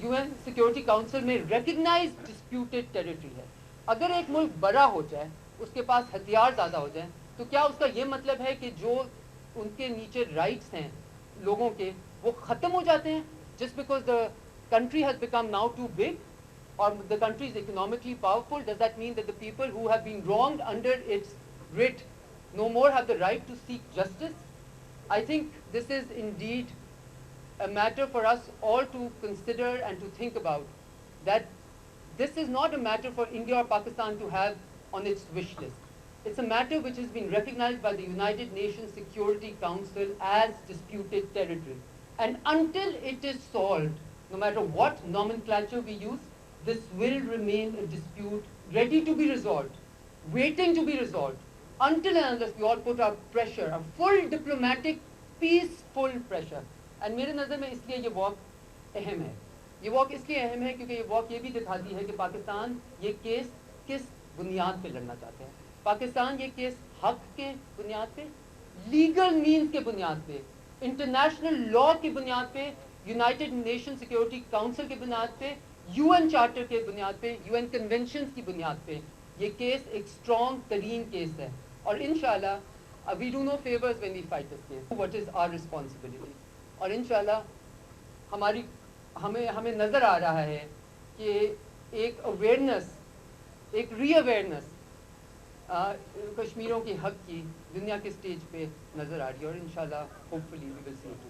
UN security council में recognised disputed territory है। अगर एक मुल्क बड़ा हो जाए, उसके पास हथियार ज़्यादा हो जाए, तो क्या उसका ये मतलब है कि जो उनके नीचे राइट्स हैं लोगों के, वो ख़त्म हो जाते हैं just because the country has become now too big or the country is economically powerful? Does that mean that the people who have been wronged under its writ no more have the right to seek justice? I think this is indeed a matter for us all to consider and to think about, that this is not a matter for India or Pakistan to have on its wish list. It's a matter which has been recognized by the United Nations Security Council as disputed territory. And until it is solved, no matter what nomenclature we use, this will remain a dispute ready to be resolved, waiting to be resolved, until and unless we all put our pressure, our full diplomatic, peaceful pressure. And मेरे नज़र में इसलिए ये walk अहम है। ये walk इसलिए अहम है क्योंकि ये वॉक ये भी दिखाती है कि पाकिस्तान ये केस किस बुनियाद पे लड़ना चाहते हैं। पाकिस्तान ये केस हक के बुनियाद पे, लीगल मीन्स के बुनियाद पे, इंटरनेशनल लॉ की बुनियाद पे, यूनाइटेड नेशन सिक्योरिटी काउंसिल की बुनियाद पे, यूएन चार्टर के बुनियाद पे, यूएन कन्वेंशन की बुनियाद पे ये केस एक स्ट्रॉन्ग तरीन केस है। और इंशाल्लाह we do no favours when we fight this case, what is our responsibility. और इंशाल्लाह हमें नज़र आ रहा है कि एक अवेयरनेस, एक री-अवेयरनेस कश्मीरों के हक की दुनिया के स्टेज पे नज़र आ रही है। और इंशाल्लाह hopefully we will see it.